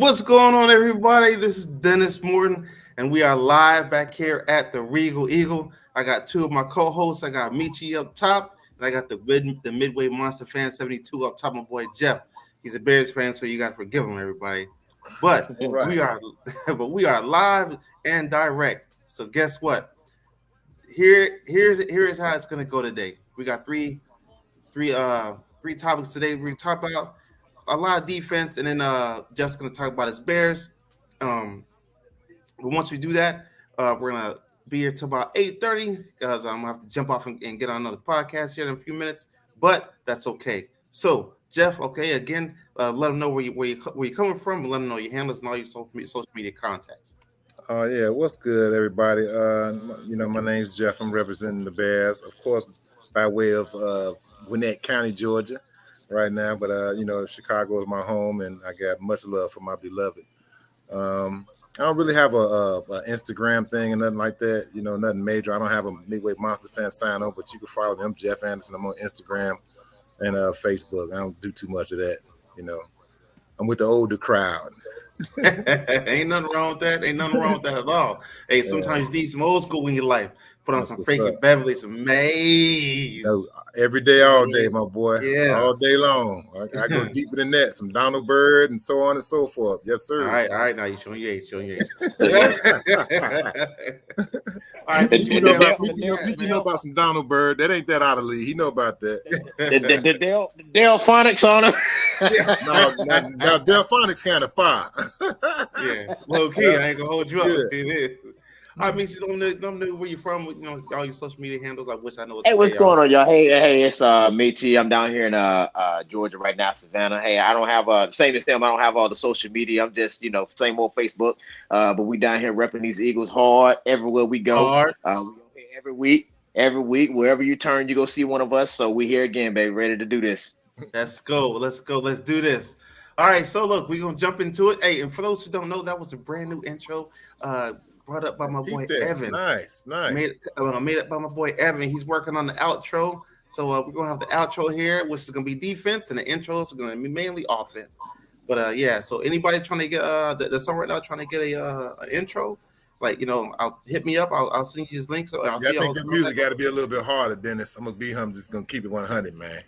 What's going on, everybody? This is Dennis Morton, and we are live back here at the Regal Eagle. I got two of my co-hosts. I got Michi up top, and I got the Midway Monster Fan 72 up top. My boy Jeff. He's a Bears fan, so you got to forgive him, everybody. But we are, we are live and direct. So guess what? Here's how it's gonna go today. We got three topics today. We're gonna talk about a lot of defense, and then Jeff's gonna talk about his Bears. But once we do that, we're gonna be here till about 8:30 because I'm gonna have to jump off and get on another podcast here in a few minutes. But that's okay. So Jeff, okay, again, let them know where you're coming from, and let them know your handles and all your social media contacts. Yeah, what's good, everybody? My name's Jeff. I'm representing the Bears, of course, by way of Gwinnett County, Georgia, right now. But Chicago is my home, and I got much love for my beloved. I don't really have a Instagram thing and nothing like that. Nothing major. I don't have a Midway Monster Fan sign on, but you can follow them, Jeff Anderson. I'm on Instagram and Facebook. I don't do too much of that. I'm with the older crowd. Ain't nothing wrong with that. Ain't nothing wrong with that at all. Hey, sometimes you need some old school in your life. Put on some Frankie Beverly, some Maze. Every day, all day, my boy. Yeah. All day long. I go deeper than that. Some Donald Byrd and so on and so forth. Yes, sir. All right. Now you're showing your age. All right. You know about some Donald Byrd. That ain't that out of league. He know about that. The Delphonics on him. Now Delphonics kind of fire. Yeah. Low key. I ain't gonna hold you up. Yeah. It is. I mean, let them know where you're from. All your social media handles. I wish I know. Hey, what's going on, y'all? Hey, it's Michi. I'm down here in Georgia right now, Savannah. Hey, I don't have same as them. I don't have all the social media. I'm just same old Facebook. But we down here repping these Eagles hard everywhere we go. Hard. Every week, wherever you turn, you go see one of us. So we here again, baby, ready to do this. Let's go. Let's do this. All right. So look, we're gonna jump into it. Hey, and for those who don't know, that was a brand new intro. Brought up by my boy Evan. Nice. Made up by my boy Evan. He's working on the outro. So we're going to have the outro here, which is going to be defense, and the intro is going to be mainly offense. But, so anybody trying to get the song right now trying to get an intro, I'll hit me up. I'll send you his links. I think the music got to be a little bit harder, Dennis. I'm just going to keep it 100, man.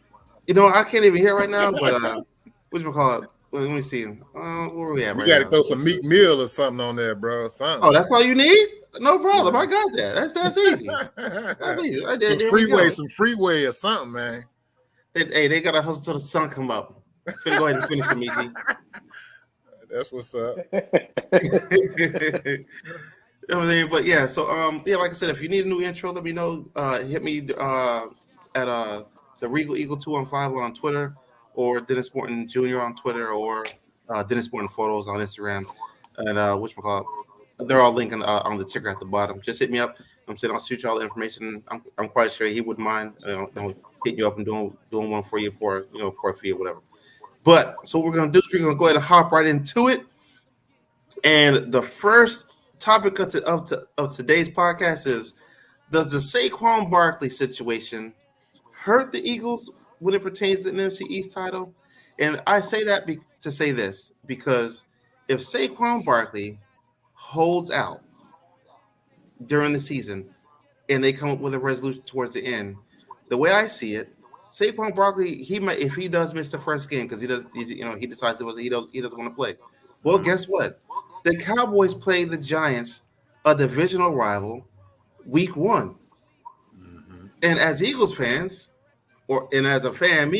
I can't even hear right now, but whatchamacallit? Let me see. Where are we at right now? You got to throw some Meek Mill or something on there, bro. Something. Oh, that's all you need? No problem. I got that. That's easy. That's easy. Right there, some freeway or something, man. They got to hustle till the sun come up. Go ahead and finish it, Meezy. That's what's up. But yeah, so like I said, if you need a new intro, let me know. Hit me at the Regal Eagle 215 on Twitter, or Dennis Morton Jr. on Twitter, or Dennis Morton Photos on Instagram, and they're all linked on the ticker at the bottom. Just hit me up. I'll shoot you all the information. I'm quite sure he wouldn't mind hitting you up and doing one for you for a fee or whatever. But so what we're gonna do is we're gonna go ahead and hop right into it. And the first topic of today's podcast is: does the Saquon Barkley situation hurt the Eagles when it pertains to the NFC East title? And I say that to say this, because if Saquon Barkley holds out during the season and they come up with a resolution towards the end, the way I see it, Saquon Barkley, he might, if he does miss the first game because he decides he doesn't want to play. Well, guess what? The Cowboys played the Giants, a divisional rival, week 1. Mm-hmm. And as Eagles fans, and as a fan,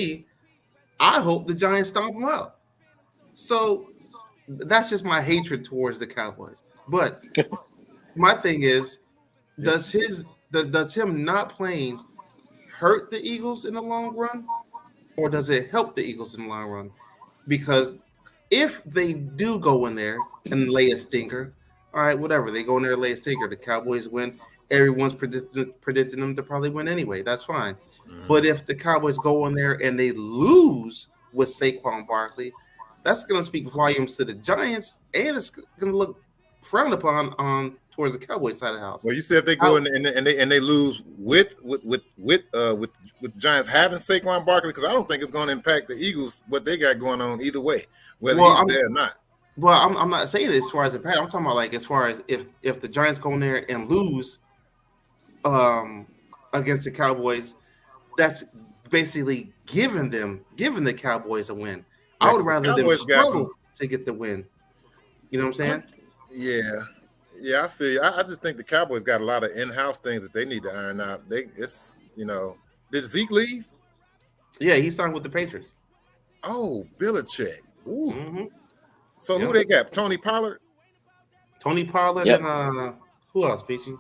I hope the Giants stomp them out. So that's just my hatred towards the Cowboys. But my thing is, does him not playing hurt the Eagles in the long run, or does it help the Eagles in the long run? Because if they do go in there and lay a stinker, all right, whatever, they go in there and lay a stinker, the Cowboys win. Everyone's predicting them to probably win anyway. That's fine. Mm-hmm. But if the Cowboys go in there and they lose with Saquon Barkley, that's going to speak volumes to the Giants, and it's going to look frowned upon towards the Cowboys side of the house. Well, you said if they go in and they lose with the Giants having Saquon Barkley, because I don't think it's going to impact the Eagles what they got going on either way, whether he's there or not. Well, I'm not saying it as far as impact. I'm talking about like as far as if the Giants go in there and lose um against the Cowboys, that's basically giving the Cowboys a win. Yeah, I would 'cause the rather them Cowboys got struggle some. to get the win. You know what I'm saying? Yeah, yeah, I feel you. I just think the Cowboys got a lot of in-house things that they need to iron out. Did Zeke leave? Yeah, he signed with the Patriots. Oh, Belichick. Ooh. Mm-hmm. So who Yep. they got? Tony Pollard? Tony Pollard Yep. and who else, Peachy?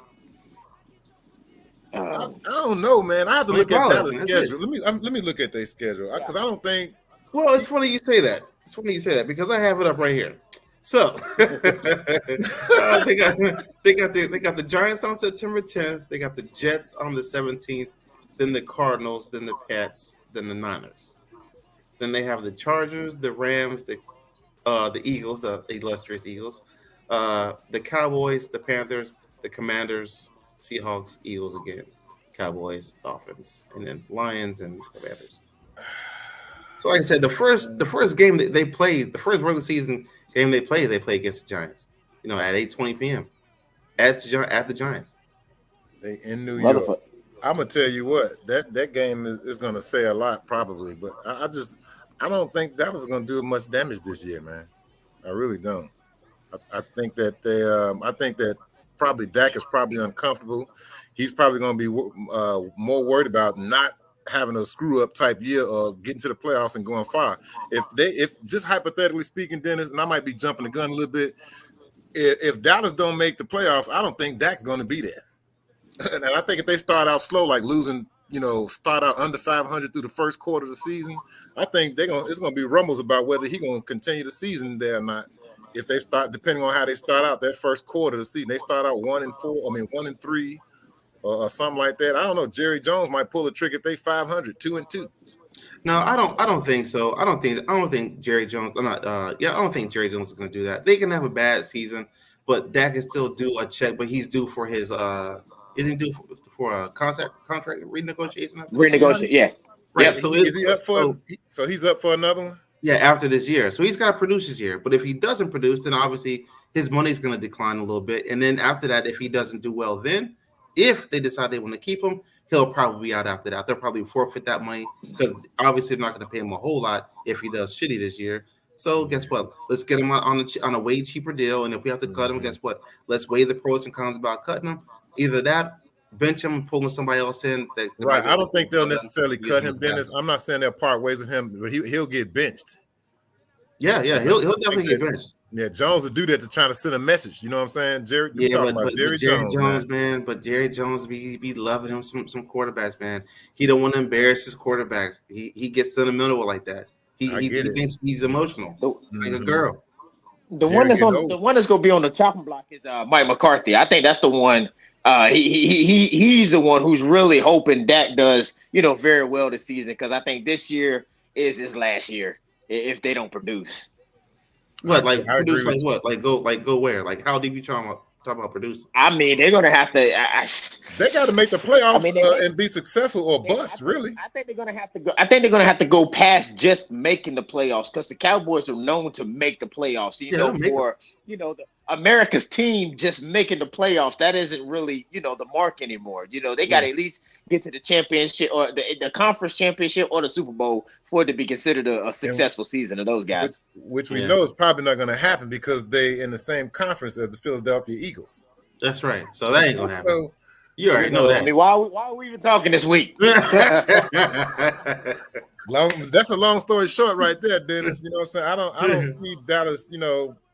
I don't know, man. I have to Tony look at Pollard, Dallas' that's schedule. it. Let me look at their schedule because I don't think. Well, it's funny you say that. It's funny you say that because I have it up right here. So they got the Giants on September 10th. They got the Jets on the 17th. Then the Cardinals. Then the Pats. Then the Niners. Then they have the Chargers, the Rams, the Eagles, the illustrious Eagles, the Cowboys, the Panthers, the Commanders, Seahawks, Eagles again, Cowboys, Dolphins, and then Lions and Commanders. So, like I said, the first game that they played, the first regular season game they played against the Giants. You know, at 8:20 p.m. at the Giants. They in New York. I'm gonna tell you what that game is gonna say a lot probably, but I don't think Dallas is gonna do much damage this year, man. I really don't. I think that I think that probably Dak is probably uncomfortable. He's probably gonna be more worried about not having a screw up type year or getting to the playoffs and going far. If just hypothetically speaking, Dennis, and I might be jumping the gun a little bit, if Dallas don't make the playoffs, I don't think Dak's going to be there. And I think if they start out slow, like losing, start out under 500 through the first quarter of the season, I think it's going to be rumbles about whether he's going to continue the season there or not. If they start, depending on how they start out that first quarter of the season, they start out 1-3, or something like that. I don't know. Jerry Jones might pull a trick if they 500, 2-2. No, I don't think so. I don't think Jerry Jones. I don't think Jerry Jones is going to do that. They can have a bad season, but Dak can still do a check. But he's due for his isn't he due for a contract renegotiation? Renegotiate, yeah. Right. Yep. So is he up for? So he's up for another one. Yeah, after this year. So he's got to produce this year. But if he doesn't produce, then obviously his money's going to decline a little bit. And then after that, if he doesn't do well, then if they decide they want to keep him, he'll probably be out after that. They'll probably forfeit that money because obviously they're not going to pay him a whole lot if he does shitty this year. So guess what? Let's get him on a way cheaper deal. And if we have to cut him, guess what? Let's weigh the pros and cons about cutting him. Either that, bench him and pulling somebody else in. Right. I don't think they'll necessarily cut him, Dennis. I'm not saying they'll part ways with him, but he'll get benched. Yeah, he'll definitely get benched. Yeah, Jones will do that to try to send a message. You know what I'm saying, Jerry? But Jerry Jones, man. But Jerry Jones be loving him some quarterbacks, man. He don't want to embarrass his quarterbacks. He gets sentimental like that. He thinks he's emotional. He's like a girl. The one that's gonna be on the chopping block is Mike McCarthy. I think that's the one. He's the one who's really hoping Dak does very well this season, because I think this year is his last year if they don't produce. What, like produce like what? Like go where? Like how deep you talking about producing? I mean, they're gonna have to. They got to make the playoffs and be successful or bust. Really, I think they're gonna have to go. I think they're gonna have to go past just making the playoffs, because the Cowboys are known to make the playoffs. The America's team just making the playoffs, that isn't really the mark anymore. They got to at least get to the championship or the conference championship or the Super Bowl for it to be considered a successful season of those guys. Which we know is probably not going to happen because they in the same conference as the Philadelphia Eagles. That's right. So that ain't going to happen. So, you already know that. I mean, why are we even talking this week? That's a long story short right there, Dennis. You know what I'm saying? I don't see Dallas,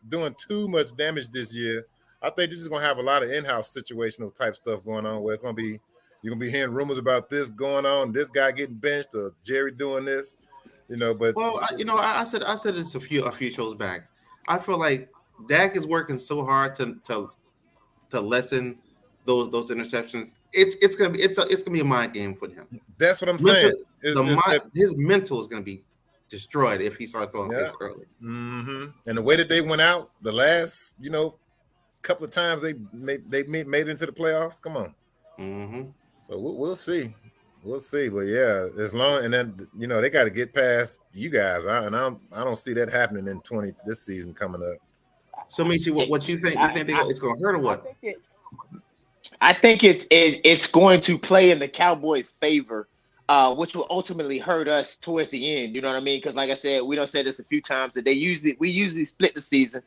doing too much damage this year. I think this is going to have a lot of in-house situational type stuff going on where you're going to be hearing rumors about this going on, this guy getting benched or Jerry doing this, but I said this a few shows back. I feel like Dak is working so hard to lessen those interceptions. It's gonna be a mind game for him. That's what I'm saying. His mental is gonna be destroyed if he starts throwing things early. Mm-hmm. And the way that they went out the last, couple of times they made it into the playoffs. Come on. Mm-hmm. So we'll see. We'll see. But yeah, as long and then they got to get past you guys. I don't see that happening in this season coming up. So, Michi, what you think? You think it's going to hurt or what? I think it's going to play in the Cowboys' favor, which will ultimately hurt us towards the end. You know what I mean? Because, like I said, we don't say this a few times that we usually split the season.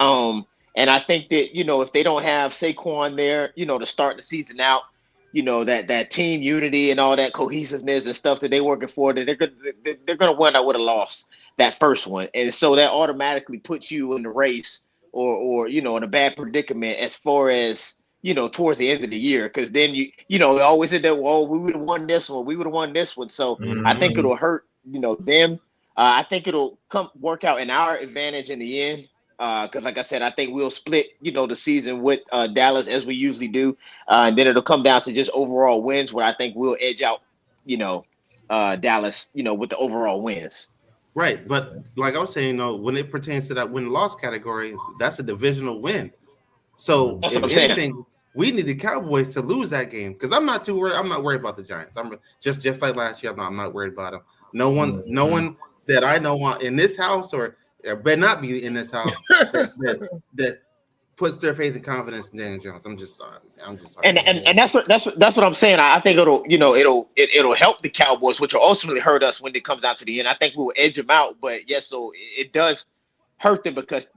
And I think that, if they don't have Saquon there, to start the season out, that team unity and all that cohesiveness and stuff that they're working for, that they're going to wind up with a loss that first one. And so that automatically puts you in the race or in a bad predicament as far as, towards the end of the year. Because then, always said that, well, we would have won this one. We would have won this one. So I think it'll hurt, them. I think it'll work out in our advantage in the end. Because, like I said, I think we'll split, the season with Dallas as we usually do. And then it'll come down to just overall wins where I think we'll edge out, Dallas, with the overall wins. Right. But like I was saying, when it pertains to that win-loss category, that's a divisional win. So that's if what I'm anything, saying. We need the Cowboys to lose that game because I'm not too worried. I'm not worried about the Giants. I'm just like last year. I'm not worried about them. No one that I know in this house or better not be in this house that puts their faith and confidence in Daniel Jones. I'm just sorry. And that's what I'm saying. I think it'll help the Cowboys, which will ultimately hurt us when it comes down to the end. I think we'll edge them out, but yes, so it does hurt them because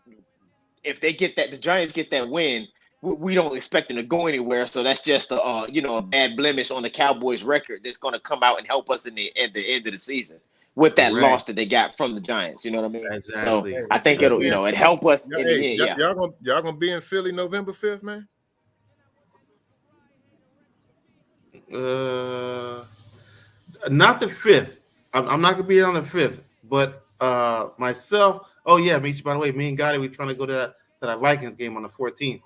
if they get the Giants get that win, we don't expect them to go anywhere. So that's just a bad blemish on the Cowboys record that's going to come out and help us at the end of the season with that loss that they got from the Giants. You know what I mean? Exactly. So I think it'll it help us in the end. Y'all gonna be in Philly November 5th, man? Not the 5th. I'm not gonna be here on the 5th, but myself. Oh yeah, Michi. By the way, me and Gotti, we're trying to go to that Vikings game on the 14th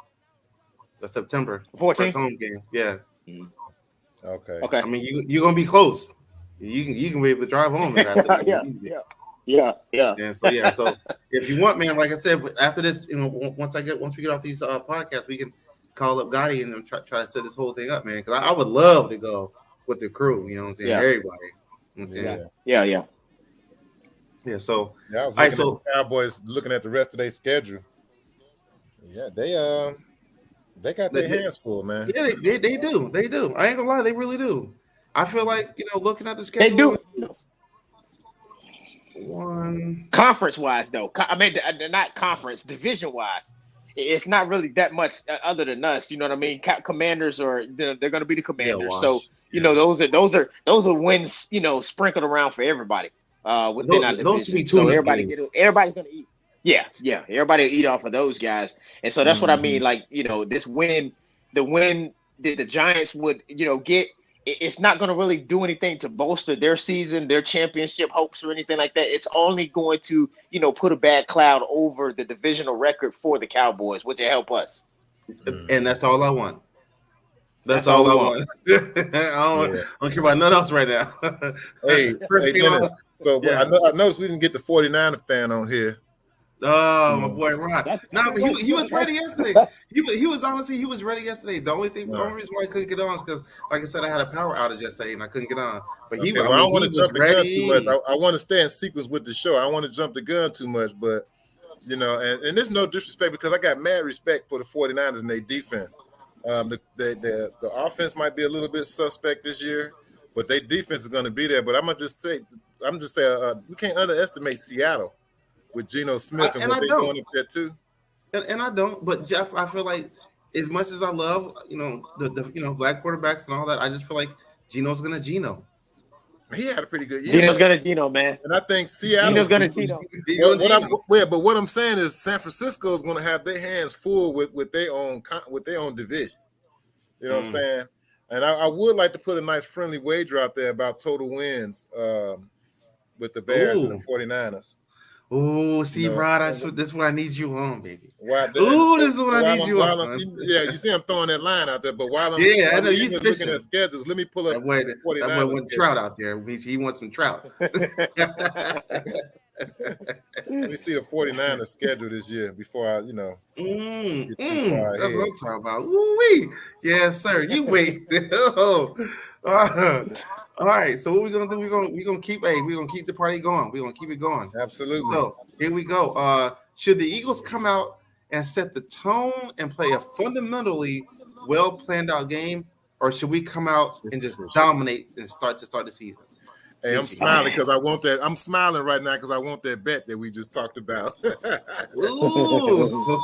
of September. 14th home game. Yeah. Okay. I mean, you're gonna be close. You can be able to drive home. Yeah. So if you want, man, like I said, after this, once we get off these podcasts, we can call up Gotti and try to set this whole thing up, man. Because I would love to go with the crew. You know what I'm saying? Yeah. Everybody. You know what I'm saying? Yeah. So I was looking at the Cowboys, looking at the rest of their schedule. Yeah, they got their hands full, man. Yeah, they do. They do. I ain't gonna lie, they really do. I feel like, looking at the schedule. They do. One conference-wise, though. I mean, not conference, division-wise. It's not really that much other than us. You know what I mean? Commanders they're going to be the Commanders. So those are wins. Sprinkled around for everybody. Within our division. Those be so everybody's going to eat. Yeah. Everybody will eat off of those guys, and so that's what I mean. Like this win, the win that the Giants would get. It's not going to really do anything to bolster their season, their championship hopes or anything like that. It's only going to, put a bad cloud over the divisional record for the Cowboys, which will help us. And that's all I want. That's all I want. I don't care about nothing else right now. Hey, Dennis. So I noticed we didn't get the 49er fan on here. Oh, my boy, Rod. No, but he was ready yesterday. He was honestly, he was ready yesterday. The only reason why I couldn't get on is because, like I said, I had a power outage yesterday and I couldn't get on. But I don't want to jump the gun too much. I want to stay in sequence with the show. I don't want to jump the gun too much, but and there's no disrespect because I got mad respect for the 49ers and their defense. The offense might be a little bit suspect this year, but their defense is going to be there. But I'm just saying, we can't underestimate Seattle with Geno Smith and what they're doing up there too. And I don't, but Jeff, I feel like as much as I love, the black quarterbacks and all that, I just feel like Geno's gonna Geno. He had a pretty good year. Geno's gonna Geno, man. And I think Seattle. Geno's gonna Geno. But what I'm saying is San Francisco is gonna have their hands full with their own division. You know what I'm saying? And I would like to put a nice friendly wager out there about total wins with the Bears and the 49ers. Oh, see, Rod, this is what I need you on, baby. This is what I need you on. You see I'm throwing that line out there, but while I'm I know you looking at schedules, let me pull up that boy wants Trout out there. He wants some Trout. Let me see the 49ers schedule this year before I, get too far that's what I'm talking about. Woo-wee. Yes, sir. You wait. All right, so what we're gonna do? We're gonna keep the party going. We're gonna keep it going. Absolutely. So here we go. Should the Eagles come out and set the tone and play a fundamentally well planned out game, or should we come out and just dominate and start the season? Hey, I'm smiling because I want that. I'm smiling right now because I want that bet that we just talked about. Ooh.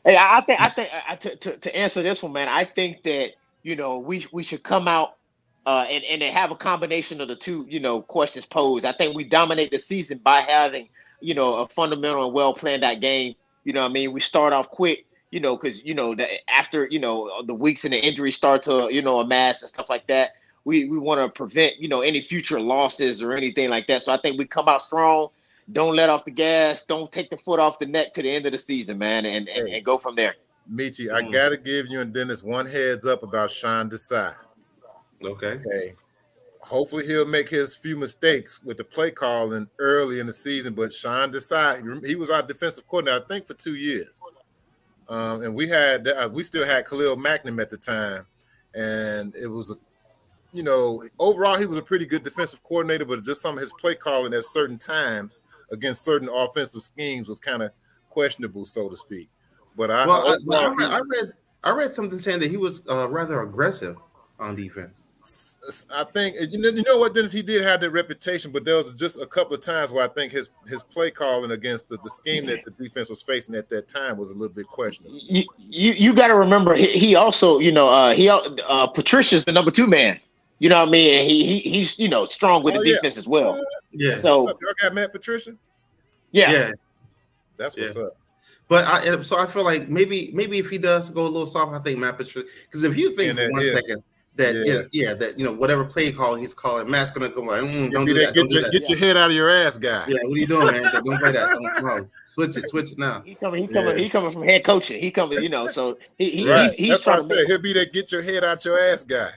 Hey, I think to answer this one, man, I think that we should come out and have a combination of the two questions posed. I think we dominate the season by having a fundamental and well planned out game. You know what I mean? We start off quick, because after the weeks and the injuries start to amass and stuff like that. We want to prevent any future losses or anything like that. So I think we come out strong. Don't let off the gas. Don't take the foot off the neck to the end of the season, man, and go from there. Michi, I gotta give you and Dennis one heads up about Sean Desai. Okay. Hopefully he'll make his few mistakes with the play calling early in the season. But Sean Desai, he was our defensive coordinator, I think, for 2 years. And we still had Khalil Macknam at the time, and it was overall he was a pretty good defensive coordinator, but just some of his play calling at certain times against certain offensive schemes was kind of questionable, so to speak. But I read something saying that he was rather aggressive on defense. I think you know what, Dennis, he did have that reputation, but there was just a couple of times where I think his play calling against the scheme that the defense was facing at that time was a little bit questionable. You got to remember, he also Patricia's the number 2 man. You know what I mean? And he's strong with the defense as well. Yeah. So y'all got Matt Patricia? Yeah. That's what's up. But I feel like maybe if he does go a little soft, I think Matt Patricia, because if you think for 1 second that whatever play call he's calling, Matt's gonna go like, don't do that. Get your head out of your ass, guy. Yeah, what are you doing, man? Don't play that. Switch it now. He coming from head coaching. He coming, so he's That's trying what I said. He'll be that get your head out your ass guy.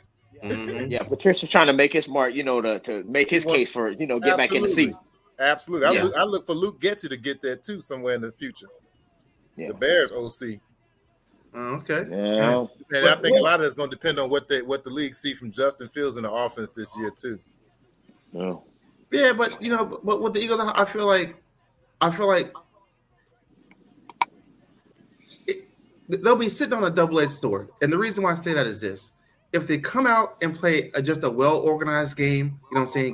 Mm-hmm. Yeah, Patricia's trying to make it smart, to make his case for get back in the seat. Absolutely. I look for Luke Getsy to get that too somewhere in the future. Yeah. The Bears OC. Okay. Yeah. And I think a lot of it's going to depend on what the league see from Justin Fields in the offense this year too. Yeah. Yeah, but but with the Eagles, I feel like they'll be sitting on a double-edged sword, and the reason why I say that is this: if they come out and play just a well-organized game,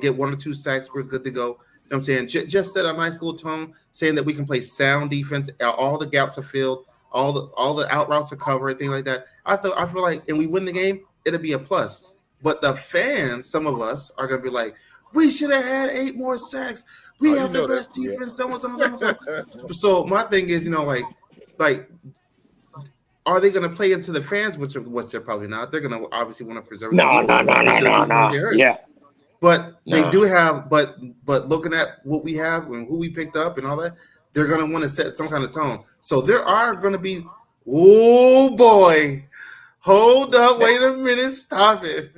get 1 or 2 sacks, we're good to go. Just set a nice little tone, saying that we can play sound defense, all the gaps are filled, all the out routes are covered, things like that. I feel like, and we win the game, it'll be a plus. But the fans, some of us, are going to be like, we should have had 8 more sacks. We have the best defense. So. So my thing is, like, are they going to play into the fans? Which they're probably not. They're going to obviously want to preserve. No. Yeah. But they do have. But looking at what we have and who we picked up and all that, they're going to want to set some kind of tone. So there are going to be. Oh boy, hold up! Wait a minute! Stop it!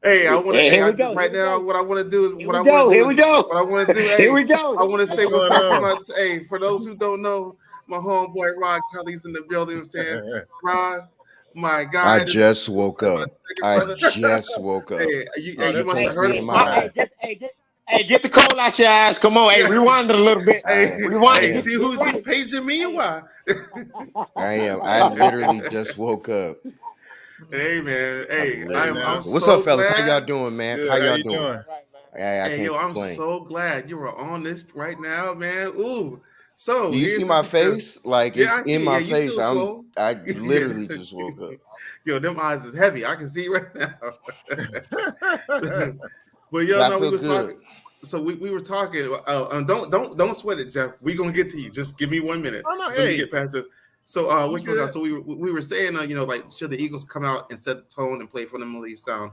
Hey, I want to right now. What I want to do is what I want to do. Here we go. What I want to do. Here we go. I want to say what's up. Hey, for those who don't know, my homeboy Rod Kelly's in the building. I'm saying, Rod, my God. I just woke up. Hey, you must have heard it. Hey, get the coal out your eyes. Come on. Hey, rewind it a little bit. Hey, rewind it. See who's paging me and why? I am. I literally just woke up. Hey, man. Hey, I'm what's so up, fellas? glad. How y'all doing, man? Good. How y'all you doing? I can't I'm complain. so glad you are on this right now, man. Ooh. So do you see my face? Like it's in my face. I literally just woke up. Yo, them eyes is heavy. I can see right now. But we were talking. So we were talking. Don't sweat it, Jeff. We're gonna get to you. Just give me 1 minute. Hey. Get past this. So so we were saying like should the Eagles come out and set the tone and play fundamentally sound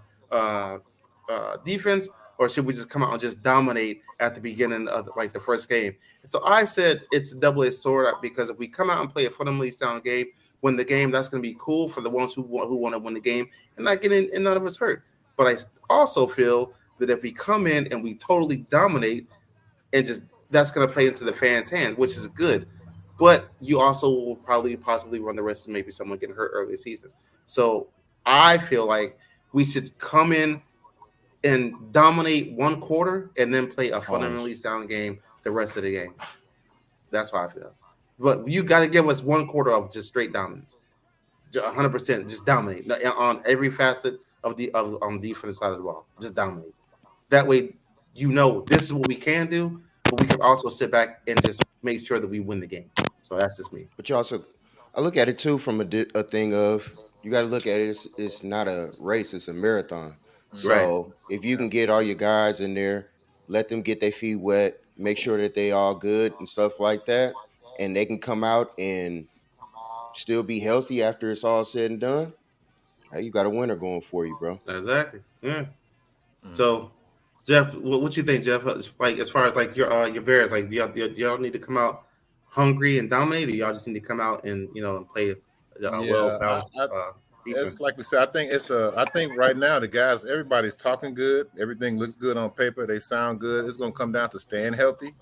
defense, or should we just come out and just dominate at the beginning of like the first game? So I said it's a double-edged sword because if we come out and play a fundamentally sound game, win the game, that's going to be cool for the ones who want to win the game and not get in and none of us hurt. But I also feel that if we come in and we totally dominate and just that's going to play into the fans' hands, which is good. But you also will probably possibly run the risk of maybe someone getting hurt early season. So I feel like we should come in and dominate one quarter and then play a fundamentally sound game the rest of the game. That's how I feel. But you got to give us one quarter of just straight dominance, 100%, just dominate on every facet of on the defensive side of the ball. Just dominate. That way, this is what we can do, but we can also sit back and just make sure that we win the game. So that's just me. But I look at it too from a thing of you got to look at it. It's not a race; it's a marathon. So if you can get all your guys in there, let them get their feet wet, make sure that they all good and stuff like that, and they can come out and still be healthy after it's all said and done. Hey, you got a winner going for you, bro. Exactly. Yeah. So, Jeff, what you think, Jeff? Like as far as like your Bears, like y'all need to come out hungry and dominate, or y'all just need to come out and and play well balanced. It's like we said. I think right now the guys, everybody's talking good. Everything looks good on paper. They sound good. It's going to come down to staying healthy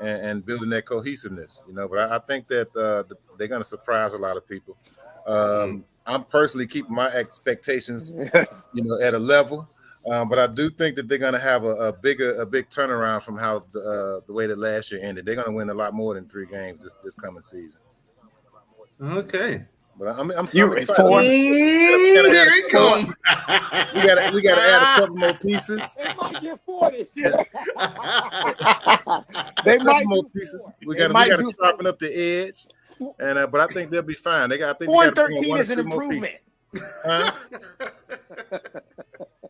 and building that cohesiveness. But I think that they're going to surprise a lot of people. I'm personally keeping my expectations, at a level. But I do think that they're going to have a big turnaround from how the way that last year ended. They're going to win a lot more than 3 games this coming season. Okay. But I'm excited. Here it comes. We got to add a couple more pieces. They might get 40. They might more pieces. We got to sharpen up the edge, and but I think they'll be fine. I think 4-13 is an improvement. Huh?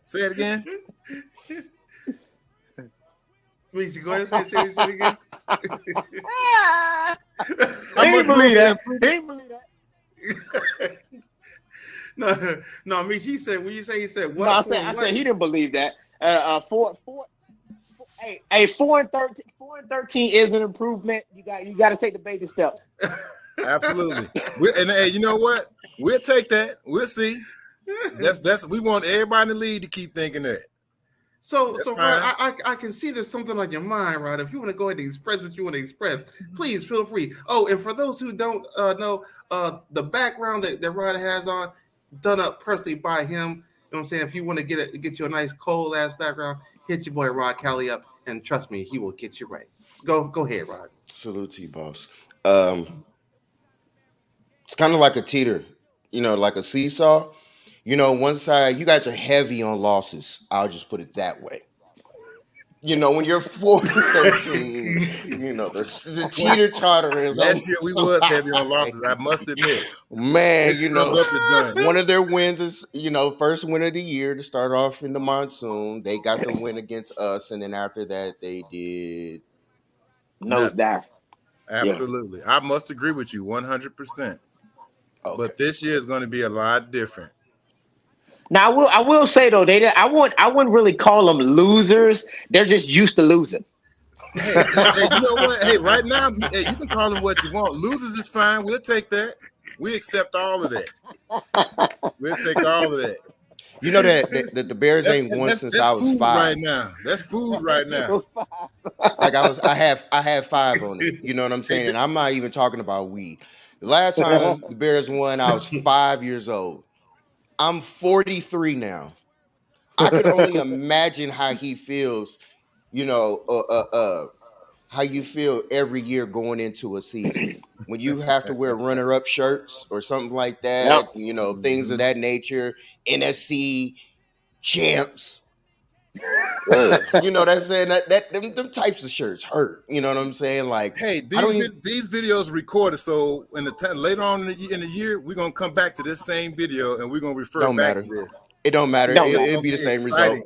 Say it again. Please go ahead and say it again. I didn't believe that. No, Mitch, he said, when you say he said what? No, I said he didn't believe that. 4-13 is an improvement. You got to take the baby steps. Absolutely. And hey, you know what? We'll take that. We'll see. That's we want everybody in the league to keep thinking that. So Rod, I can see there's something on your mind, Rod. If you want to go ahead and express what you want to express, please feel free. Oh, and for those who don't know, the background that Rod has on, done up personally by him. You know what I'm saying? If you want to get you a nice cold ass background, hit your boy Rod Cali up, and trust me, he will get you right. Go ahead, Rod. Salute to you, boss. It's kind of like a teeter, like a seesaw. One side, you guys are heavy on losses. I'll just put it that way. When you're 4-13, the teeter-totter is. Last year we was heavy on losses, I must admit. Man, one of their wins is, first win of the year to start off in the monsoon. They got the win against us, and then after that, they did nosedive. Absolutely. Yeah. I must agree with you 100%. Okay. But this year is going to be a lot different. Now I will say though, I wouldn't really call them losers. They're just used to losing. Hey, you know what? Hey, right now, you can call them what you want. Losers is fine. We'll take that. We accept all of that. We'll take all of that. You know that the Bears ain't won since I was 5. Right now, that's food right now. Like I have 5 on it. You know what I'm saying? And I'm not even talking about weed. The last time the Bears won, I was 5 years old. I'm 43 now. I could only imagine how he feels, how you feel every year going into a season. When you have to wear runner-up shirts or something like that, yep. Things of that nature, NFC champs. You know what I'm saying? Them types of shirts hurt. You know what I'm saying? Like, hey, these videos recorded, so later on in the year, we're gonna come back to this same video and we're gonna refer back to this. It don't matter. It'll be the same result.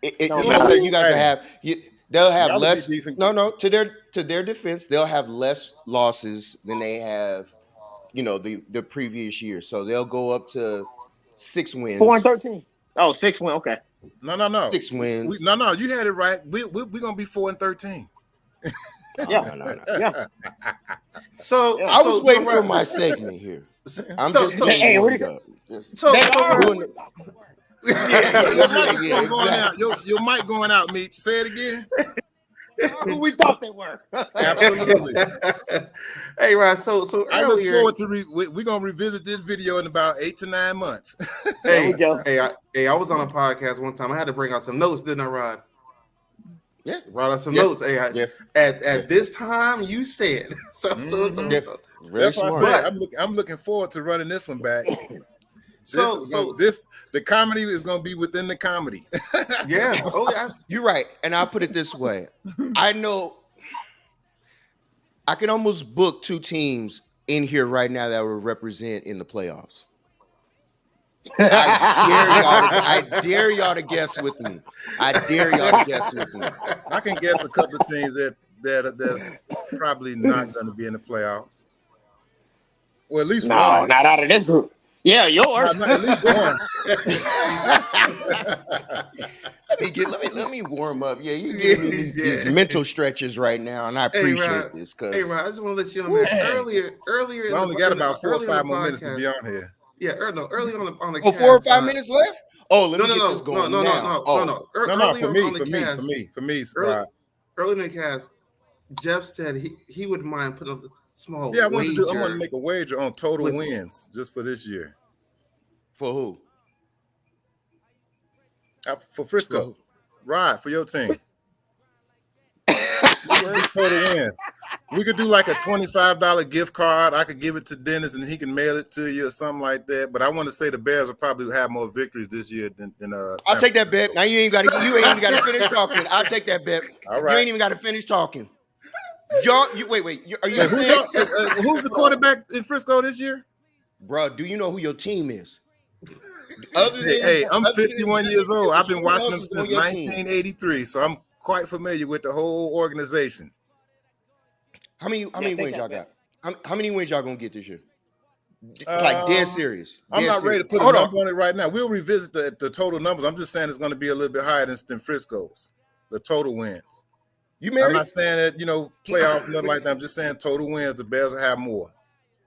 You guys have they'll have less. No. To their defense, they'll have less losses than they have, the previous year. So they'll go up to 6 wins. 4-13. Oh, 6 wins. Okay. No. 6 wins. No. You had it right. We're gonna be 4-13. Yeah. Yeah. So I was waiting for my segment here. I'm just hey, what up. Your mic going out, Meech. Say it again. Who we thought they were. Absolutely. Hey, Rod. So I look forward to we're gonna revisit this video in about 8 to 9 months. Hey, I was on a podcast one time. I had to bring out some notes, didn't I, Rod? Yeah. Write us some Yeah. notes. Hey, Yeah. at this time you said so. Yeah. Very That's why smart. I said I'm looking forward to running this one back. The comedy is gonna be within the comedy. Yeah. Oh yeah. You're right. And I'll put it this way. I know I can almost book 2 teams in here right now that will represent in the playoffs. I dare y'all to guess with me. I dare y'all to guess with me. I can guess a couple of teams that's probably not going to be in the playoffs. Well, at least No, one. not out of this group. Yeah, yours. No, at least one. Let me warm up. Yeah, you give me these mental stretches right now, and I appreciate this. Hey, Rod, I just want to let you know, man. Earlier, I only got about 4 or 5 more minutes to be on here. Yeah, early on the. Oh, 4 or 5 minutes left. Oh, let me get this going now. No. For me, Rod. Early in the cast, Jeff said he wouldn't mind putting up a small. Yeah, I wager. want to make a wager on total wins just for this year. For who? For Frisco. Rod, for your team. Total wins. We could do like a $25 gift card. I could give it to Dennis and he can mail it to you or something like that. But I want to say the Bears will probably have more victories this year than I'll take that bet. Now you ain't even got to finish talking. I'll take that bet. All right. You ain't even got to finish talking. Wait. Are you saying, who's the quarterback in Frisco this year? bro? Do you know who your team is? I'm 51 years old. I've been watching them since 1983, so I'm quite familiar with the whole organization. How many wins y'all got? How many wins y'all gonna get this year? Like dead serious. I'm not ready to put a number on it right now. We'll revisit the total numbers. I'm just saying it's going to be a little bit higher than Frisco's. The total wins. You married? I'm not saying that playoffs and nothing like that. I'm just saying total wins. The Bears will have more.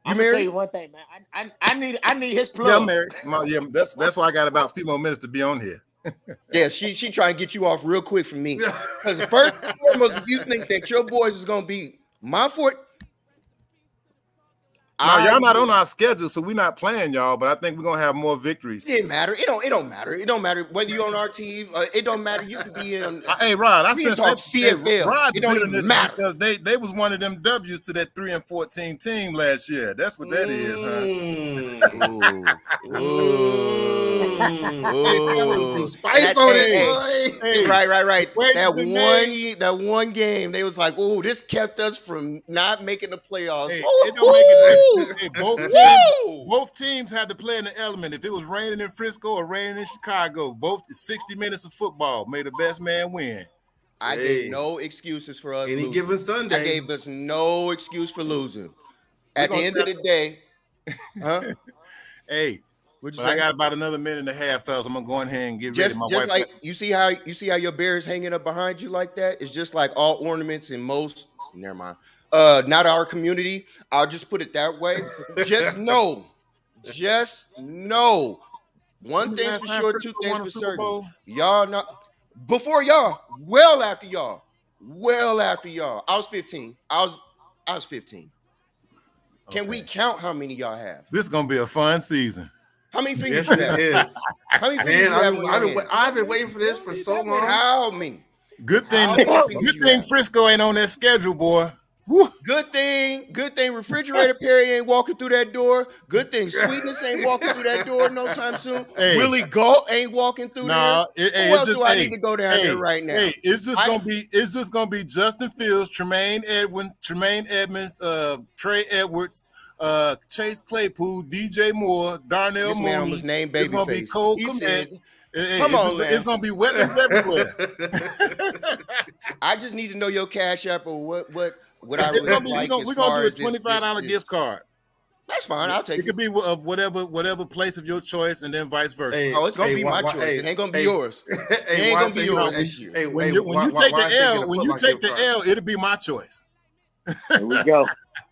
I'm gonna tell you one thing, man. I need his plug. Yeah, I'm married. That's why I got about a few more minutes to be on here. Yeah, she trying to get you off real quick from me. Because first and foremost, if you think that your boys is gonna be my fort. No, y'all not on our schedule, so we're not playing y'all. But I think we're gonna have more victories. It didn't matter. It don't matter. It don't matter whether you're on our team. It don't matter. You could be in. Hey, Rod, I said talk CFL. Rod's it don't even matter because they was one of them W's to that 3-14 team last year. That's what that is, huh? Some spice on it, boy. Hey, right. Wait, That one game, they was like, "Oh, this kept us from not making the playoffs." Hey, it don't make a difference. Hey, both teams had to play in the element. If it was raining in Frisco or raining in Chicago, both 60 minutes of football made the best man win. I gave no excuses for us Any losing. given Sunday. I gave us no excuse for losing. At the end of the day, huh? Hey, but I got about another minute and a half, fellas. I'm gonna go in here and get ready. Just like you see how your Bears hanging up behind you like that. It's just like all ornaments in most. Never mind. Not our community. I'll just put it that way. Just know. One thing's for sure, two things for certain. Y'all not before y'all, well after y'all. I was 15. I was 15. Can we count how many y'all have? This is gonna be a fun season. How many fingers you have? How many fingers you have? I've been waiting for this for so long. How many? Good thing Frisco ain't on that schedule, boy. Woo. Good thing Refrigerator Perry ain't walking through that door. Good thing Sweetness ain't walking through that door no time soon. Hey. Willie Galt ain't walking through there. Who else do I need to go down there right now? Hey, it's just gonna be Justin Fields, Tremaine Edmonds, Trey Edwards, Chase Claypool, DJ Moore, Darnell This Mooney. man was named Babyface. It's gonna be Cole Kmet. Come on, man. It's gonna be weapons everywhere. I just need to know your cash app or what I would like. We're gonna do a $25 gift card. That's fine. I'll take it. It could be of whatever place of your choice, and then vice versa. It's gonna be my choice. It ain't gonna be yours. It ain't gonna be yours this year. When you take the L, it'll be my choice. Here we go.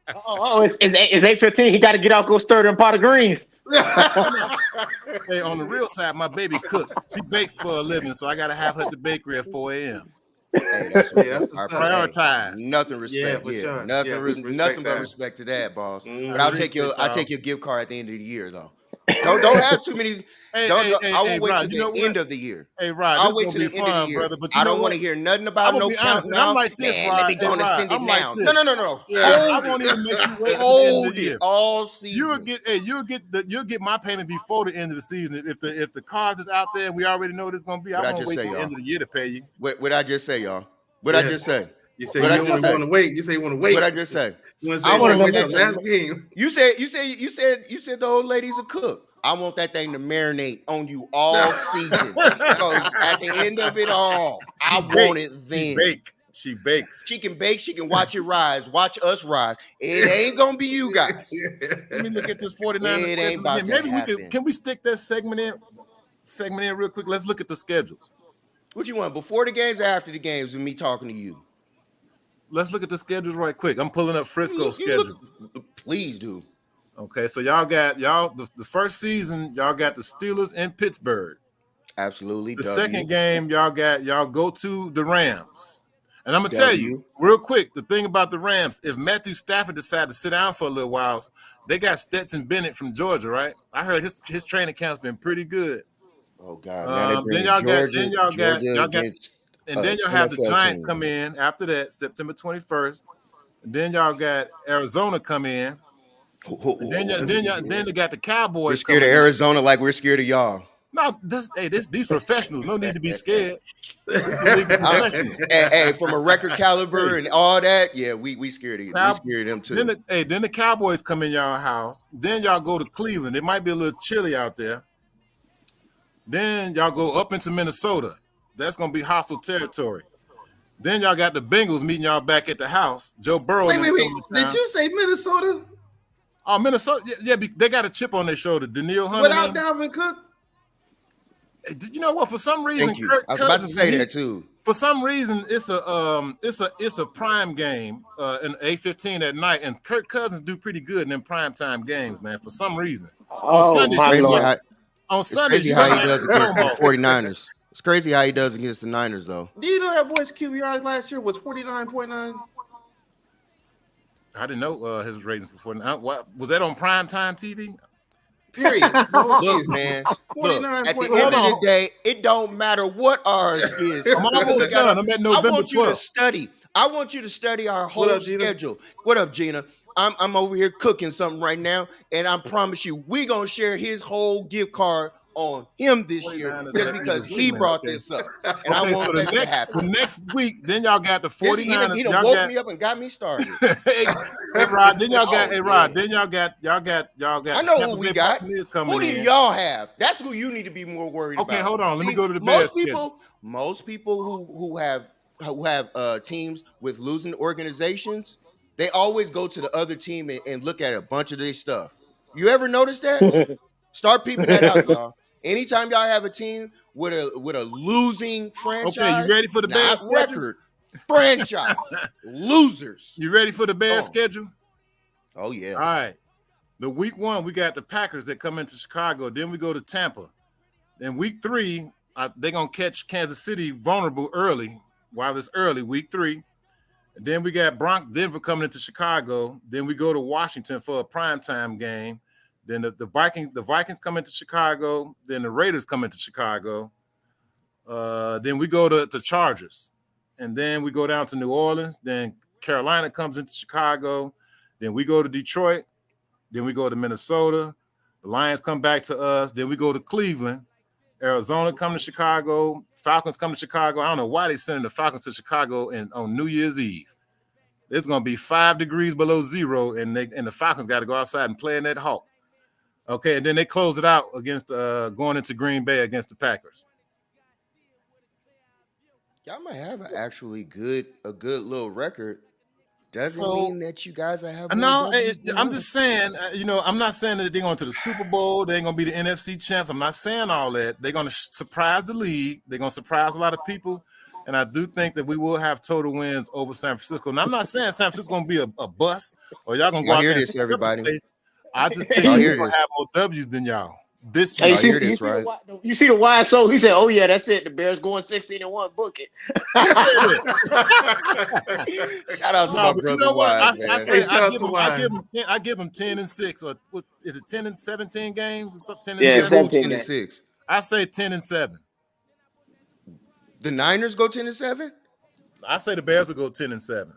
It's 8:15. He got to get out, go stir them pot of greens. Hey, on the real side, my baby cooks. She bakes for a living, so I gotta have her at the bakery at 4 a.m. Hey, that's prioritize. Nothing respect. Yeah, sure. Nothing but respect to that, boss. But I'll take your gift card at the end of the year, though. Don't have too many. Hey, I will wait Rod, till you know the what? end of the year. Hey, Rod, I'll this wait gonna till be the end of the fun, year. brother. But you I know don't want what? to hear nothing I'm about gonna no be honest, and I'm countdown. like this, Man, Rod. let me go Hey, and Rod, send it I'm like now. this. No. Yeah, I Hold won't it. even make you wait to the end of Hold the it year. all You'll season. you'll get my payment before the end of the season. If the cards is out there and we already know what it's gonna be, I What I won't just wait say, till the y'all? end of the year to pay you. What I just say, y'all? What I Yeah. just say? You say What you I don't just want to say? wait. You say you want to wait. What I just say? You want to say I you want want to to wait till let the last game. You said the old lady's a cook. I want that thing to marinate on you all season. Because at the end of it all, I want it then. She bakes. She can bake. She can watch it rise. Watch us rise. It ain't gonna be you guys. Let me look at this 49ers It ain't schedule about again. to Maybe happen. can we stick that segment in real quick? Let's look at the schedules. What you want? Before the games or after the games with me talking to you? Let's look at the schedules right quick. I'm pulling up Frisco's schedule. Please do. Okay, so y'all got the first season, y'all got the Steelers in Pittsburgh. Absolutely. The second game, y'all go to the Rams. And I'm gonna tell you W. real quick, the thing about the Rams, if Matthew Stafford decided to sit down for a little while, they got Stetson Bennett from Georgia, right? I heard his training camp's been pretty good. Oh God! Now they bring Then y'all Georgia got, against and then y'all have the NFL Giants team. come in after that, September 21st. And then y'all got Arizona come in. And then they got the Cowboys. We're scared of Arizona like we're scared of y'all. No, these professionals no need to be scared. This is league professionals. Hey, from a record caliber and all that, yeah, we scared of you. We scared of them too. Then the Cowboys come in y'all house. Then y'all go to Cleveland. It might be a little chilly out there. Then y'all go up into Minnesota. That's gonna be hostile territory. Then y'all got the Bengals meeting y'all back at the house. Joe Burrow. Wait. Did you say Minnesota? Oh, Minnesota. Yeah, they got a chip on their shoulder. Daniil Hunter. Without Dalvin Cook? Did you know what? For some reason, Thank you. I was about to say that too. For some reason, it's a prime game in 8:15 at night, and Kirk Cousins do pretty good in them primetime games, man. For some reason. Oh my Lord! On Sundays, crazy how he does against the 49ers. It's crazy how he does against the Niners, though. Do you know that boy's QBR last year was 49.9? I didn't know his rating for 49. What was that on primetime TV? Period. Look, man. Look, at the end of the day, it don't matter what ours is. I'm almost done. I'm at November 12th. I want you to study. I want you to study our whole schedule. What up, Gina? I'm over here cooking something right now, and I promise you, we gonna share his whole gift card on him this year just because he brought this up. And I want that to happen. The next week, then y'all got the 49ers. He done woke me up and got me started. Hey, Rod, then y'all got I know who we got. Who do y'all have? That's who you need to be more worried about. Okay, hold on. Let me go to the Bears. Most people who have teams with losing organizations, they always go to the other team and look at a bunch of their stuff. You ever notice that? Start peeping that out, y'all. Anytime y'all have a team with a losing franchise, okay, you ready for the Bears record? Franchise losers. You ready for the Bears schedule? Oh yeah. All right. The week 1, we got the Packers that come into Chicago. Then we go to Tampa. Then week 3, they're gonna catch Kansas City vulnerable early while it's early. Week 3. And then we got Denver coming into Chicago. Then we go to Washington for a primetime game. Then the Vikings come into Chicago. Then the Raiders come into Chicago. Then we go to Chargers. And then we go down to New Orleans. Then Carolina comes into Chicago. Then we go to Detroit. Then we go to Minnesota. The Lions come back to us. Then we go to Cleveland. Arizona come to Chicago. Falcons come to Chicago. I don't know why they're sending the Falcons to Chicago on New Year's Eve. It's going to be 5 degrees below zero, and the Falcons got to go outside and play in that hawk. Okay, and then they close it out against going into Green Bay against the Packers. Y'all might have a good little record. Doesn't mean that you guys are having. No, I'm just saying. I'm not saying that they're going to the Super Bowl. They're going to be the NFC champs. I'm not saying all that. They're going to surprise the league. They're going to surprise a lot of people. And I do think that we will have total wins over San Francisco. And I'm not saying San Francisco's going to be a bust or y'all going to go out hear there. This, everybody. I just think we're going to have more W's than y'all. this Hey, year. I hear this, right? you see the wide soul. He said, "Oh yeah, that's it. The Bears going 16-1. Book it." Who said that? Shout out to No, my but you brother know what? Wise, I man. say Hey, shout out to I give him 10-6, or what is it, 10-17 games or something? 10 Yeah, and Who 7? go 17 10 and games. 6? I say 10-7. The Niners go 10 and 7? I say the Bears will go 10-7.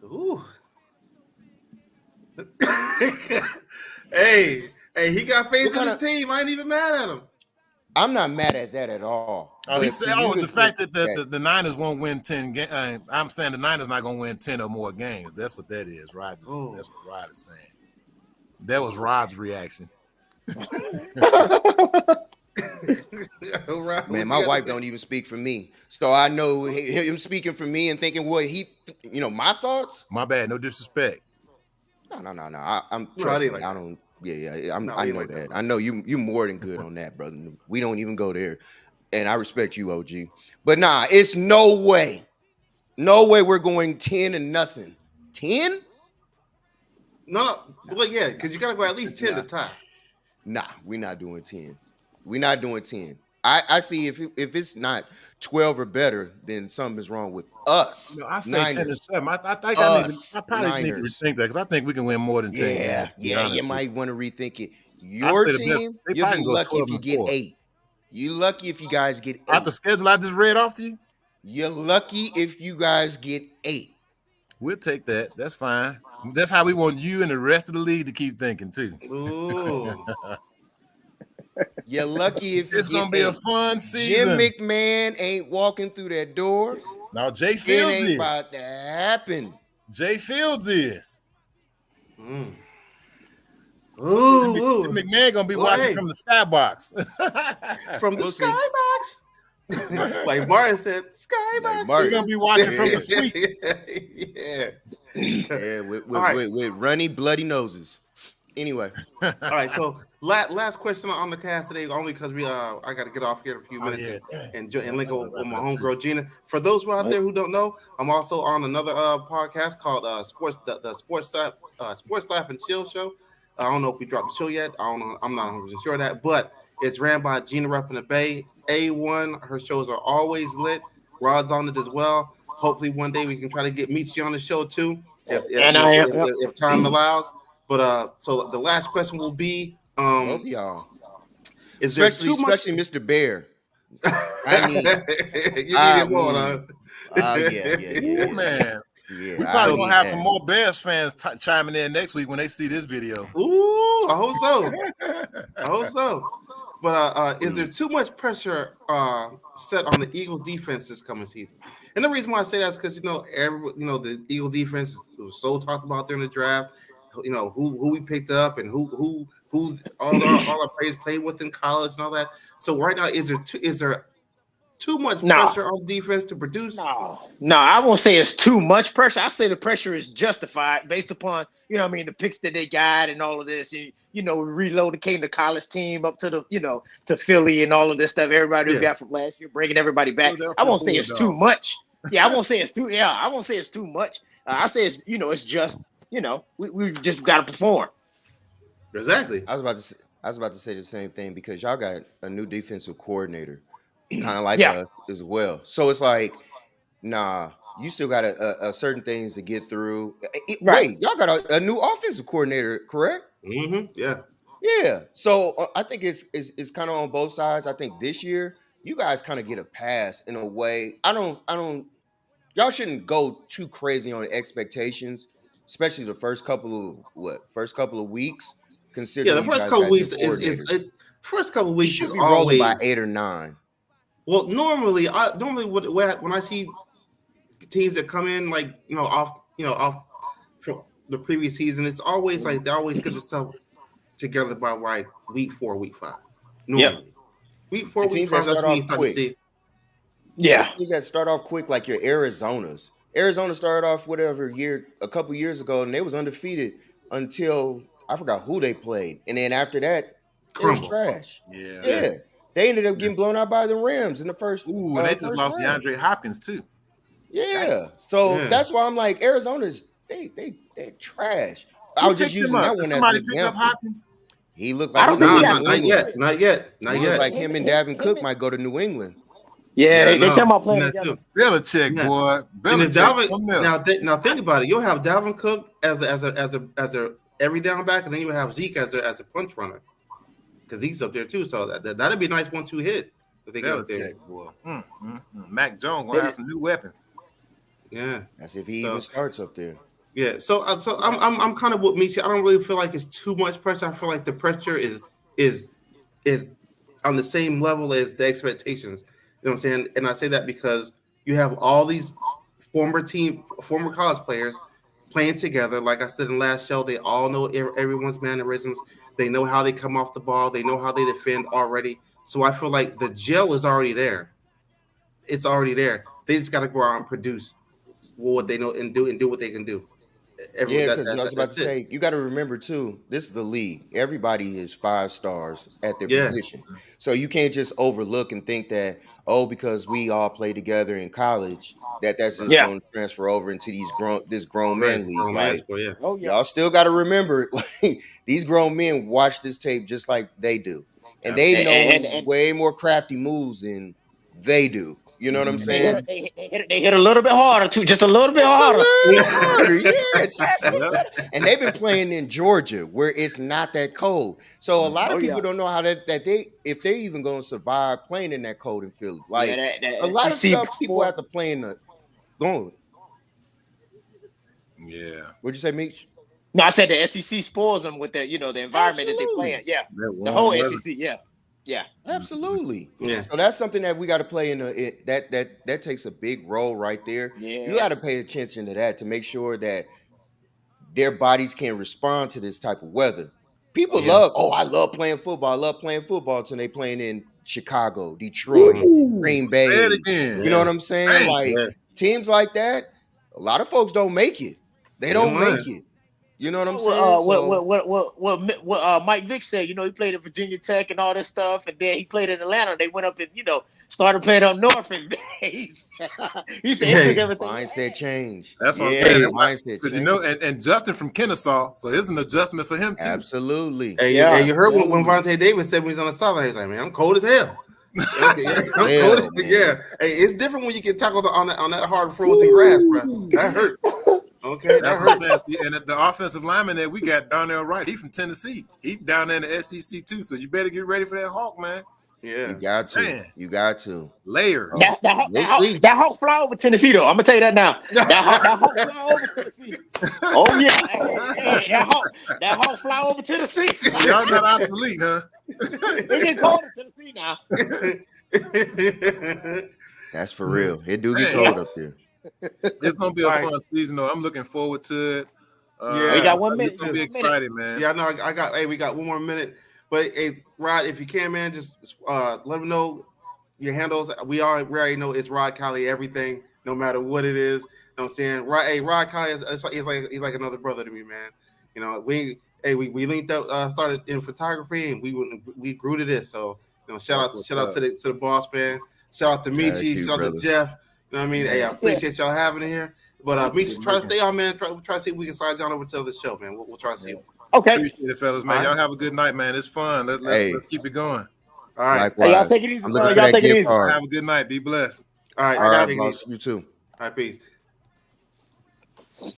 Ooh. hey, he got faith What in his kinda- team. I ain't even mad at him. I'm not mad at that at all. Oh, he But said, for you to the fact think that the Niners won't win 10 games. I'm saying the Niners not going to win 10 or more games. That's what that is, Rod. That's Ooh. what Rod is saying. That was Rod's reaction. Man, my wife don't even speak for me, so I know him speaking for me and thinking what he, my thoughts. My bad. No disrespect. No. I'm No, I trust me. didn't like I that. don't. Yeah. No, I we know like that. that. I know you more than good on that, brother. We don't even go there, and I respect you, OG. But nah, it's no way we're going 10-0. 10? No. Well, yeah, because you gotta go at least 10 to tie. Nah, we're not doing 10. We're not doing 10. I see if it's not 12 or better, then something is wrong with us. I say Niners. 10-7. I think Us, I probably need to Niners. rethink that because I think we can win more than 10 games. to be Yeah, honest you with might want to rethink it. I Your say the best- team, they you'll probably be can go lucky if you 12-4. get 8. You're lucky if you guys get 8. Out the schedule I just read off to you, You're lucky if you guys get 8. we'll take that. That's fine. That's how we want you and the rest of the league to keep thinking too. Ooh. You're lucky if you It's get gonna be 8. a fun Jim season. McMahon ain't walking through that door. Now Jay It Fields ain't is. about to happen. Jay Fields is. Mm. Ooh. McMahon gonna be Well, watching hey. from the skybox. From the We'll see. skybox. Like Martin said, skybox. Like We're Martin. gonna be watching from the suite. Yeah. Yeah, with All right. runny, bloody noses. Anyway, All right. So last question on the cast today, only because I got to get off here in a few Oh, minutes yeah. and link up with my homegirl Gina. For those out there who don't know, I'm also on another podcast called Sports Laugh and Chill Show. I don't know if we dropped the show yet. I don't know. I'm not 100% sure of that, but it's ran by Gina Rupp in the Bay. A1. Her shows are always lit. Rod's on it as well. Hopefully one day we can try to get Michi on the show too, if time allows. But so the last question will be, both of y'all, is there especially too much? Mr. Bear. I mean, You need it more, huh? yeah. Ooh, man. Yeah, We I probably need gonna have that. some more Bears fans chiming in next week when they see this video. Ooh, I hope so. But is there too much pressure set on the Eagles defense this coming season? And the reason why I say that is because the Eagles defense was so talked about during the draft. Who we picked up and who all our players played with in college and all that. So right now, is there too much pressure on defense to produce? No, I won't say it's too much pressure. I say the pressure is justified based upon, the picks that they got and all of this. And, relocating the college team up to to Philly and all of this stuff. Everybody we got from last year, bringing everybody back. I won't say it's too much. Yeah, I won't say it's too. Yeah, I won't say it's too much. I say it's it's just we just got to perform. Exactly. I was about to say the same thing because y'all got a new defensive coordinator, kind of like us as well. So it's like, nah, you still got a certain things to get through. Right. Wait, y'all got a new offensive coordinator, correct? Mm-hmm. Yeah. Yeah. So I think it's kind of on both sides. I think this year you guys kind of get a pass in a way. I don't. Y'all shouldn't go too crazy on the expectations, especially the first couple of weeks. Considering the first couple of weeks is first couple of weeks should is be rolling by always 8 or 9. Well, normally when I see teams that come in off from the previous season, it's always like they always get this stuff together by week 4, week 5. Normally, week 4, week 5. That's when you start to see. Yeah, teams that start off quick, like your Arizonas. Arizona started off a couple years ago, and they was undefeated until I forgot who they played, and then after that, it was trash. Yeah. They ended up getting blown out by the Rams in the first. Ooh, and they just lost round. DeAndre Hopkins too. Yeah, so that's why I'm like Arizona's they trash. I was just using that one as an example. Hopkins? He looked I like don't he think go he to got- New not England. yet, not yet, He not looked yet. like him and Davin Cook might go to New England. Yeah, they no, talking about playing that together. too. Belichick, Yeah. boy. And if Belichick, something Dalvin else. now think about it, you'll have Dalvin Cook as a every down back, and then you have Zeke as a punch runner because Zeke's up there too. So that'd be a nice 1-2 hit if they get up there. Belichick, boy. Mac Jones gonna have some new weapons. Yeah, That's if he So- even starts up there. yeah. So I'm kind of with Michi. I don't really feel like it's too much pressure. I feel like the pressure is on the same level as the expectations. You know what I'm saying? And I say that because you have all these former college players playing together. Like I said in the last show, they all know everyone's mannerisms. They know how they come off the ball. They know how they defend already. So I feel like the gel is already there. It's already there. They just got to go out and produce what they know and do what they can do. Yeah, because I was about that's to it. say, you got to remember too, this is the league. Everybody is 5 stars at their Yeah. position. So you can't just overlook and think that, because we all play together in college, that's just Yeah. going to transfer over into this grown Right. man league. Grown man Like, sport, yeah. Oh yeah. y'all still got to remember, like, these grown men watch this tape just like they do. And they know And- way more crafty moves than they do. You know what I'm They saying? hit a little bit harder too, just a little bit Just a harder. little harder, yeah, just a little. And they've been playing in Georgia where it's not that cold. So a lot of Oh, people yeah. don't know how that they if they're even going to survive playing in that cold in Philly. Like Yeah, that a lot of SEC stuff people sport. have to play in the going. Yeah. What'd you say, Meech? No, I said the SEC spoils them with the the environment that they play in. Yeah, That the whole warm weather. SEC. Yeah. Absolutely. Yeah. So that's something that we got to play in. That takes a big role right there. Yeah. You got to pay attention to that to make sure that their bodies can respond to this type of weather. People I love playing football. I love playing football until they playing in Chicago, Detroit, Green Bay. Say it again. You know what I'm saying? Dang. Like Yeah. teams like that, a lot of folks don't make it. They don't Yeah. make it. You know what I'm saying? What Mike Vick said, he played at Virginia Tech and all this stuff, and then he played in Atlanta. They went up and started playing up north, and he said he took everything. Mindset change. That's what I'm Yeah, saying. mindset Because change. and Justin from Kennesaw, so it's an adjustment for him too. Absolutely. Hey, Yeah. you heard when Vontae Davis said when he's on the sideline, he's like, "Man, I'm cold as hell." Okay, yeah, I'm Hell, cold as- man. yeah. Hey, it's different when you get tackled on that hard frozen grass, bro. That hurt. Okay, that That's what I'm hurt. saying. See, and the offensive lineman that we got, Darnell Wright, he from Tennessee. He down there in the SEC too. So you better get ready for that Hawk, man. Yeah. You got to. Man. You got to. Layers. We'll see. That Hawk fly over Tennessee though. I'm gonna tell you that now. That Hawk fly over Tennessee. Oh yeah, hey, that Hawk fly over Tennessee. Y'all not out the league, huh? It get cold in Tennessee now. That's for real. It do get Man. cold up there. It's gonna be a Right. fun season, though. I'm looking forward to it. Yeah. We got 1 minute. It's gonna be 1 minute. exciting, man. Yeah, no, I got. Hey, we got one more minute. But hey, Rod, if you can, man, just let them know your handles. We already know it's Rod Kiley everything, no matter what it is. You know what I'm saying? Rod Kiley he's like another brother to me, man. We linked up, started in photography, and we grew to this. So shout out to the boss man. Shout out to Shout out to Michi. you, Shout out brother. to Jeff. You know what I mean? Hey, I appreciate y'all having it here. But Michi, try to stay on, man. Try to see if we can slide John over to the show, man. We'll try to see. Okay. Appreciate it, fellas, man. All right. Y'all have a good night, man. It's fun. Let's keep it going. All right. Hey, y'all Likewise. take it easy. I'm bro. looking for Y'all that take it gift easy. card. Have a good night. Be blessed. All right. All right, Take it boss. easy. You too. All right, peace.